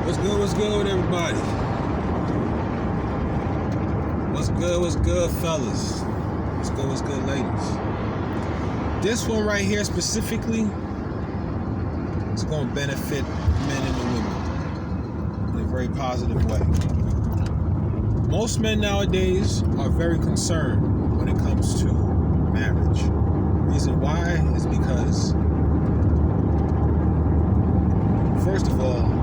What's good with everybody? What's good, fellas? What's good, ladies? This one right here specifically is going to benefit men and women in a very positive way. Most men nowadays are very concerned when it comes to marriage. The reason why is because, first of all,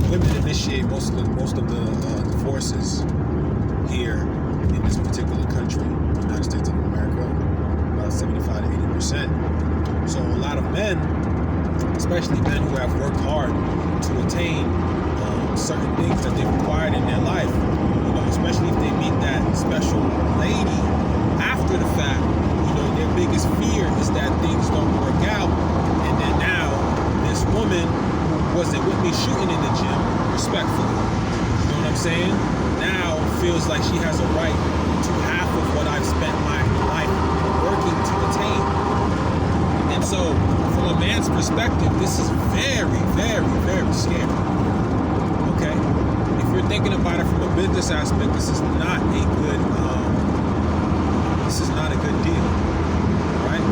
women initiate most of the divorces here in this particular country, the United States of America, about 75 to 80%. So a lot of men, especially men who have worked hard to attain certain things that they've required in their life, especially if they meet that special lady after the fact, their biggest fear is that things don't work out, and then now this woman wasn't with me shooting in the gym, respectfully. You know what I'm saying? Now feels like she has a right to half of what I've spent my life working to attain. And so, from a man's perspective, this is very, very, very scary. Okay? If you're thinking about it from a business aspect, this is not a good deal. Right?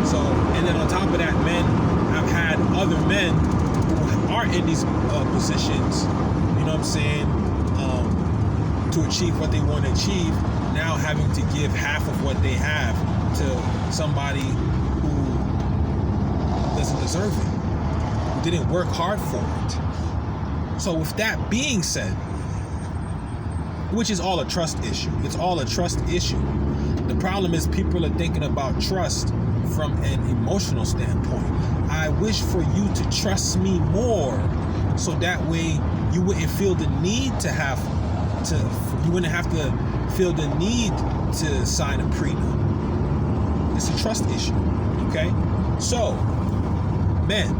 So, and then on top of that, men have had other men who are in these positions, to achieve what they want to achieve, now having to give half of what they have to somebody who doesn't deserve it, who didn't work hard for it. So with that being said, which is all a trust issue, it's all a trust issue. The problem is people are thinking about trust from an emotional standpoint. I wish for you to trust me more, so that way you wouldn't feel the need you wouldn't have to feel the need to sign a prenup. It's a trust issue, okay? So, men,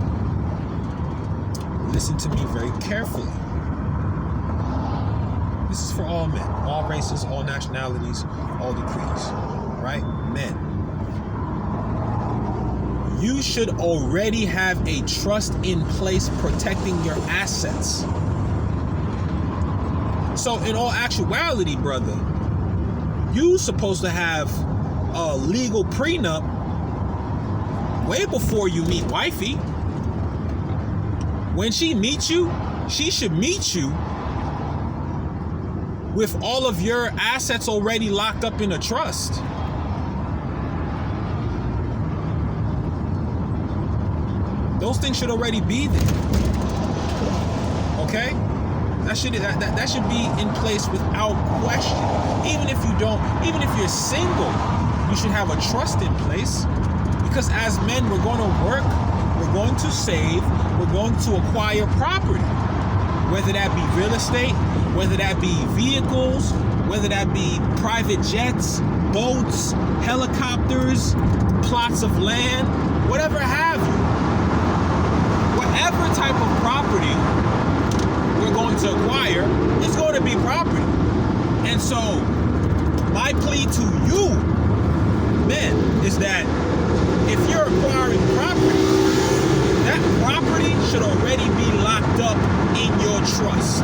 listen to me very carefully. This is for all men, all races, all nationalities, all degrees, right? Men. You should already have a trust in place protecting your assets. So in all actuality, brother, you supposed to have a legal prenup way before you meet wifey. When she meets you, she should meet you with all of your assets already locked up in a trust. Those things should already be there. Okay? That should be in place without question. Even if you're single, you should have a trust in place. Because as men, we're going to work, we're going to save, we're going to acquire property. Whether that be real estate, whether that be vehicles, whether that be private jets, boats, helicopters, plots of land, whatever have you. Whatever type of property we're going to acquire is going to be property. And so, my plea to you, men, is that if you're acquiring property, that property should already be locked up in your trust.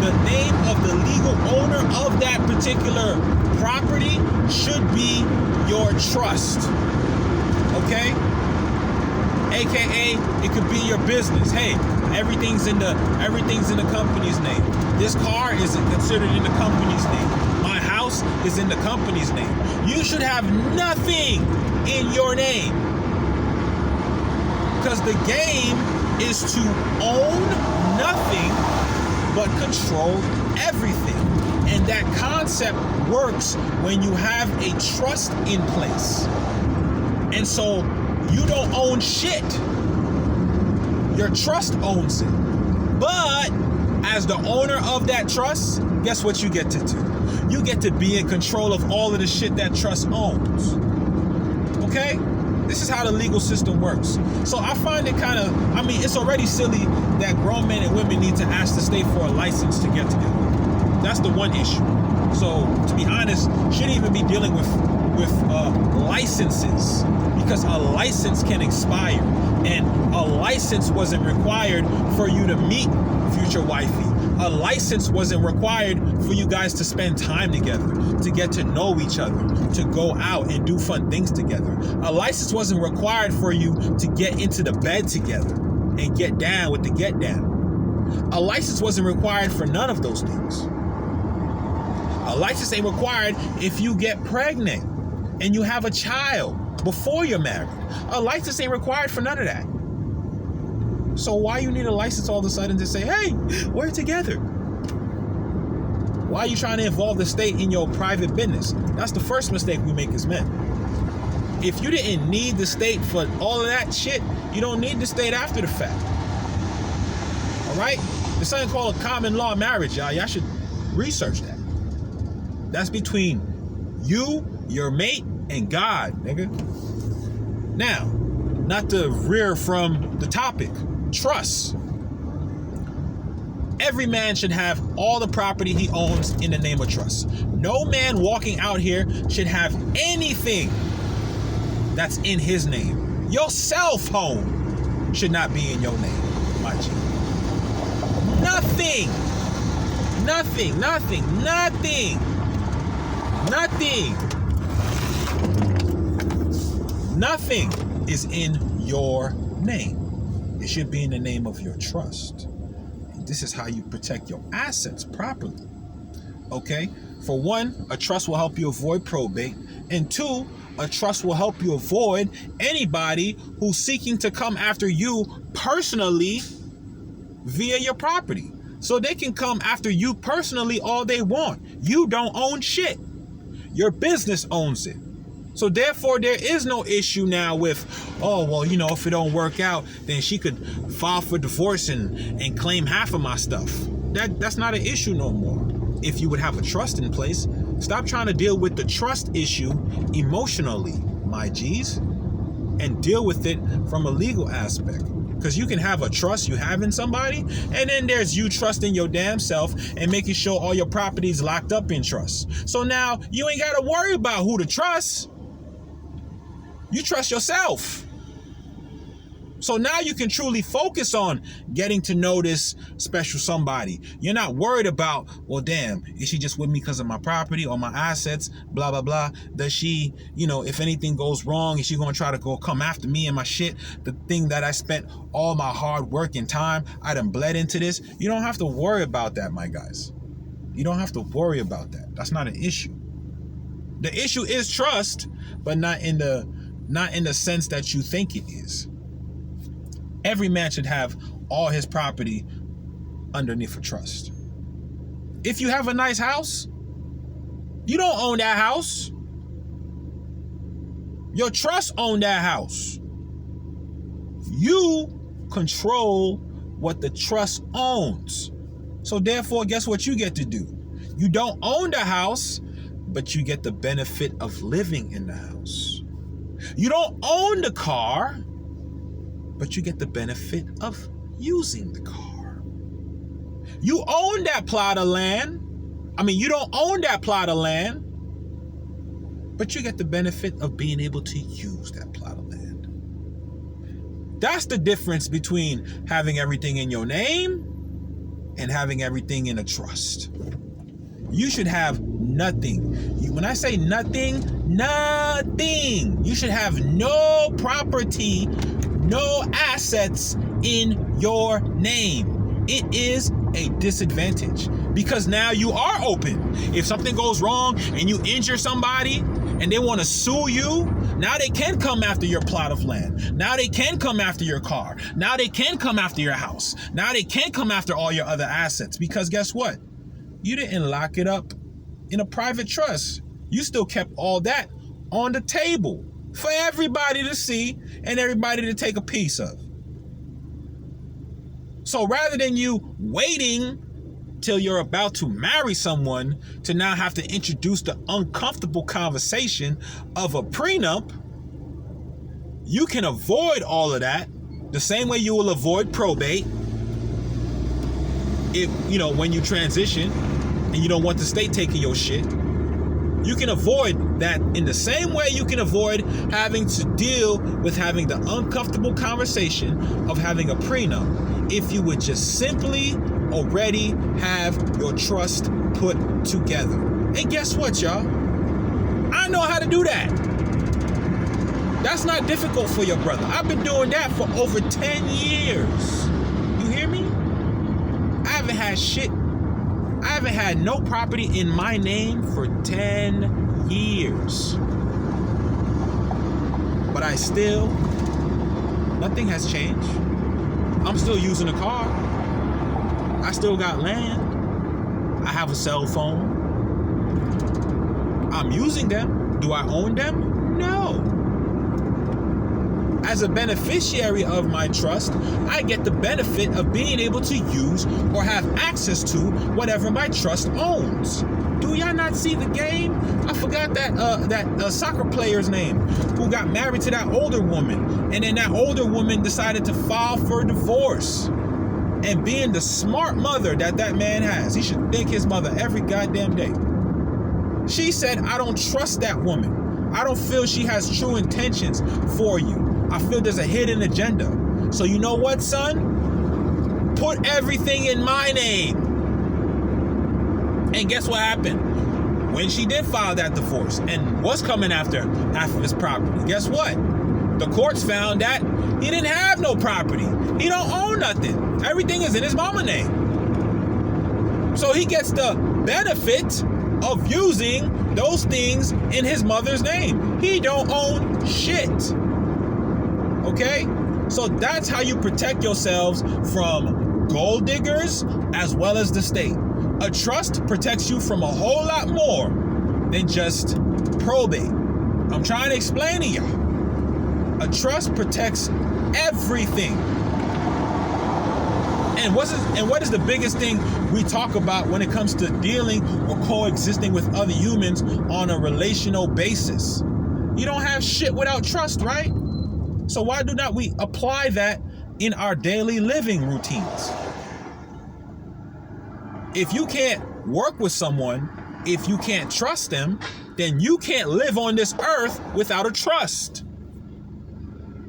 The name of the legal owner of that particular property should be your trust. Okay? AKA, it could be your business. Hey, everything's in the company's name. This car is considered in the company's name. My house is in the company's name. You should have nothing in your name. Because the game is to own nothing but control everything. And that concept works when you have a trust in place. And so you don't own shit. Your trust owns it. But as the owner of that trust, guess what you get to do? You get to be in control of all of the shit that trust owns. Okay? This is how the legal system works. So I find it it's already silly that grown men and women need to ask the state for a license to get together. That's the one issue. So to be honest, shouldn't even be dealing with licenses, because a license can expire. And a license wasn't required for you to meet future wifey. A license wasn't required for you guys to spend time together, to get to know each other, to go out and do fun things together. A license wasn't required for you to get into the bed together and get down with the get down. A license wasn't required for none of those things. A license ain't required if you get pregnant and you have a child before you're married. A license ain't required for none of that. So why you need a license all of a sudden to say, hey, we're together? Why are you trying to involve the state in your private business? That's the first mistake we make as men. If you didn't need the state for all of that shit, you don't need the state after the fact. All right? There's something called a common law marriage, y'all. Y'all should research that. That's between you, your mate, and God, nigga. Now, not to veer from the topic, trust. Every man should have all the property he owns in the name of trust. No man walking out here should have anything that's in his name. Your cell phone should not be in your name, my G. Nothing. Nothing. Nothing. Nothing. Nothing. Nothing is in your name. It should be in the name of your trust. And this is how you protect your assets properly. Okay? For one, a trust will help you avoid probate. And two, a trust will help you avoid anybody who's seeking to come after you personally via your property. So they can come after you personally all they want. You don't own shit. Your business owns it. So therefore, there is no issue now with, oh, well, you know, if it don't work out, then she could file for divorce and claim half of my stuff. That's not an issue no more. If you would have a trust in place, stop trying to deal with the trust issue emotionally, my G's, and deal with it from a legal aspect. Because you can have a trust you have in somebody, and then there's you trusting your damn self and making sure all your property is locked up in trust. So now you ain't got to worry about who to trust. You trust yourself. So now you can truly focus on getting to know this special somebody. You're not worried about, well, damn, is she just with me because of my property or my assets, blah, blah, blah. Does she, you know, if anything goes wrong, is she going to try to go come after me and my shit? The thing that I spent all my hard work and time, I done bled into this. You don't have to worry about that, my guys. You don't have to worry about that. That's not an issue. The issue is trust, but not in the sense that you think it is. Every man should have all his property underneath a trust. If you have a nice house, you don't own that house. Your trust owns that house. You control what the trust owns. So therefore, guess what you get to do? You don't own the house, but you get the benefit of living in the house. You don't own the car, but you get the benefit of using the car. You own that plot of land. You don't own that plot of land, but you get the benefit of being able to use that plot of land. That's the difference between having everything in your name and having everything in a trust. You should have nothing. When I say nothing, nothing. You should have no property, no assets in your name. It is a disadvantage because now you are open. If something goes wrong and you injure somebody and they want to sue you, now they can come after your plot of land. Now they can come after your car. Now they can come after your house. Now they can come after all your other assets because guess what? You didn't lock it up in a private trust. You still kept all that on the table for everybody to see and everybody to take a piece of. So rather than you waiting till you're about to marry someone to now have to introduce the uncomfortable conversation of a prenup, you can avoid all of that the same way you will avoid probate if, when you transition and you don't want the state taking your shit. You can avoid that in the same way you can avoid having to deal with having the uncomfortable conversation of having a prenup if you would just simply already have your trust put together. And guess what, y'all? I know how to do that. That's not difficult for your brother. I've been doing that for over 10 years. You hear me? I haven't had shit. I haven't had no property in my name for 10 years. But nothing has changed. I'm still using a car. I still got land. I have a cell phone. I'm using them. Do I own them? No. As a beneficiary of my trust, I get the benefit of being able to use or have access to whatever my trust owns. Do y'all not see the game? I forgot that soccer player's name who got married to that older woman, and then that older woman decided to file for divorce. And being the smart mother that man has, he should thank his mother every goddamn day. She said, I don't trust that woman. I don't feel she has true intentions for you. I feel there's a hidden agenda. So you know what, son? Put everything in my name. And guess what happened? When she did file that divorce and was coming after half of his property, guess what? The courts found that he didn't have no property. He don't own nothing. Everything is in his mama's name. So he gets the benefit of using those things in his mother's name. He don't own shit. Okay? So that's how you protect yourselves from gold diggers as well as the state. A trust protects you from a whole lot more than just probate. I'm trying to explain to y'all. A trust protects everything. And what is the biggest thing we talk about when it comes to dealing or coexisting with other humans on a relational basis? You don't have shit without trust, right? So why do not we apply that in our daily living routines? If you can't work with someone, if you can't trust them, then you can't live on this earth without a trust.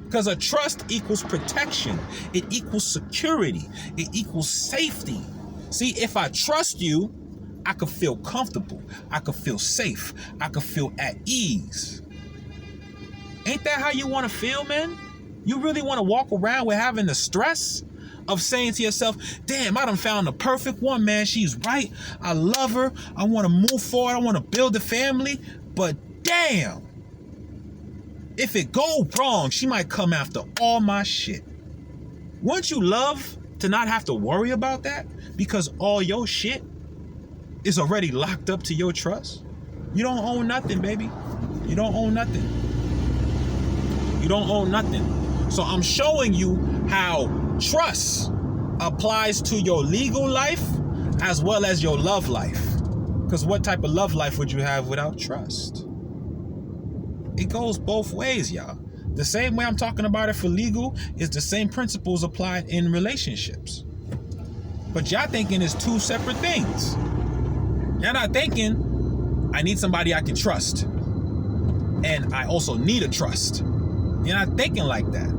Because a trust equals protection. It equals security. It equals safety. See, if I trust you, I could feel comfortable. I could feel safe. I could feel at ease. Ain't that how you want to feel, man? You really want to walk around with having the stress of saying to yourself, damn, I done found the perfect one, man. She's right. I love her. I want to move forward. I want to build a family. But damn, if it go wrong, she might come after all my shit. Wouldn't you love to not have to worry about that? Because all your shit is already locked up to your trust. You don't own nothing, baby. You don't own nothing. You don't own nothing. So I'm showing you how trust applies to your legal life as well as your love life. Because what type of love life would you have without trust? It goes both ways, y'all. The same way I'm talking about it for legal is the same principles applied in relationships. But y'all thinking it's two separate things. Y'all not thinking, I need somebody I can trust. And I also need a trust. You're not thinking like that.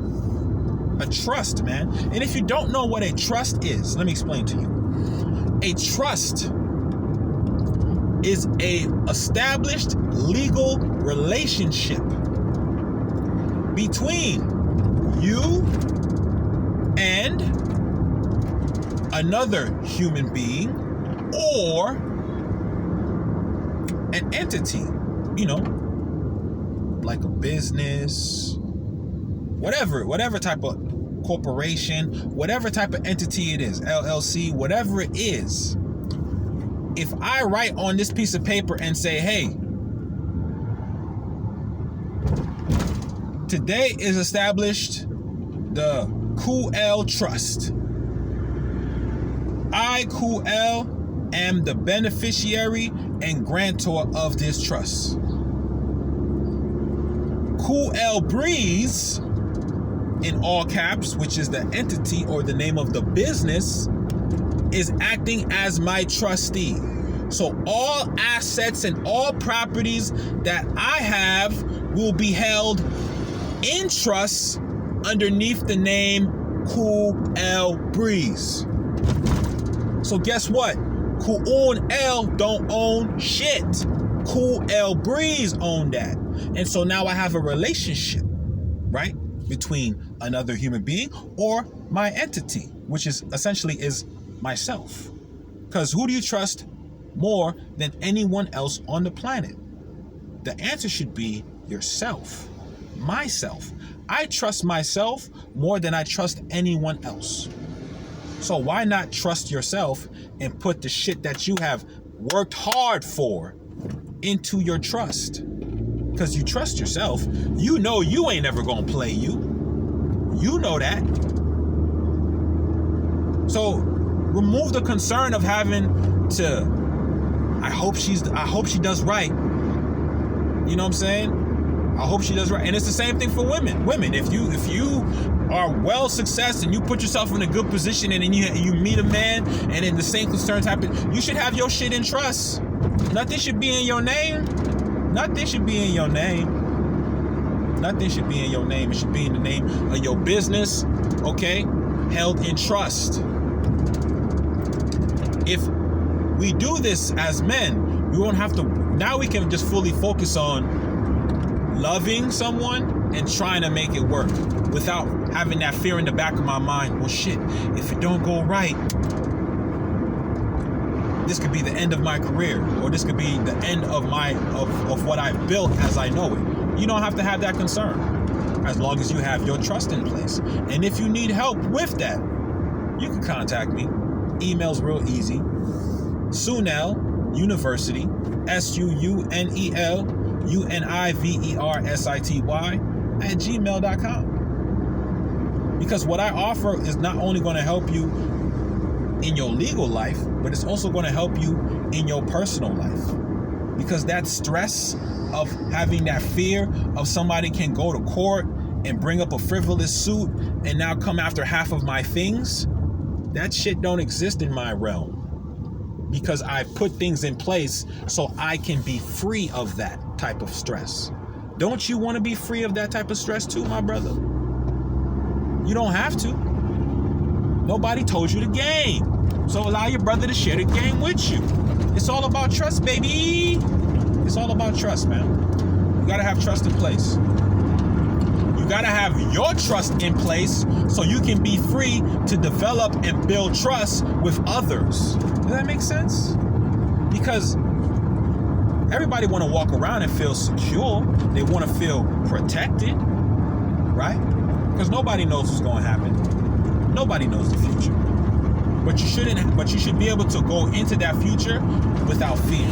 A trust, man. And if you don't know what a trust is, let me explain to you. A trust is a established legal relationship between you and another human being or an entity, like a business, whatever type of corporation, whatever type of entity it is, LLC, whatever it is. If I write on this piece of paper and say, hey, today is established the Kuel Trust. I, Kuel, am the beneficiary and grantor of this trust. Kuel Breeze, in all caps, which is the entity or the name of the business, is acting as my trustee. So all assets and all properties that I have will be held in trust underneath the name Cool L Breeze. So guess what? Cool L don't own shit. Cool L Breeze own that. And so now I have a relationship, right? Between another human being or my entity, which is essentially is myself. Because who do you trust more than anyone else on the planet? The answer should be yourself. Myself. I trust myself more than I trust anyone else. So why not trust yourself and put the shit that you have worked hard for into your trust? Because you trust yourself. You know you ain't ever gonna play you. You know that. So remove the concern of having to, I hope she does right. You know what I'm saying? I hope she does right. And it's the same thing for women. Women, if you are well success and you put yourself in a good position and then you meet a man and then the same concerns happen, you should have your shit in trust. Nothing should be in your name. Nothing should be in your name. Nothing should be in your name. It should be in the name of your business, okay? Held in trust. If we do this as men, we won't have to, now we can just fully focus on loving someone and trying to make it work without having that fear in the back of my mind. Well, shit, if it don't go right, this could be the end of my career, or this could be the end of what I've built as I know it. You don't have to have that concern as long as you have your trust in place. And if you need help with that, you can contact me. Email's real easy. suuneluniversity, SUUNELUNIVERSITY Because what I offer is not only going to help you in your legal life, but it's also going to help you in your personal life. Because that stress of having that fear of somebody can go to court and bring up a frivolous suit and now come after half of my things, that shit don't exist in my realm. Because I put things in place so I can be free of that type of stress. Don't you want to be free of that type of stress too, my brother? You don't have to. Nobody told you the game. So allow your brother to share the game with you. It's all about trust, baby. It's all about trust, man. You gotta have trust in place. You gotta have your trust in place so you can be free to develop and build trust with others. Does that make sense? Because everybody want to walk around and feel secure. They want to feel protected, right? Because nobody knows what's going to happen. Nobody knows the future. But you should be able to go into that future without fear.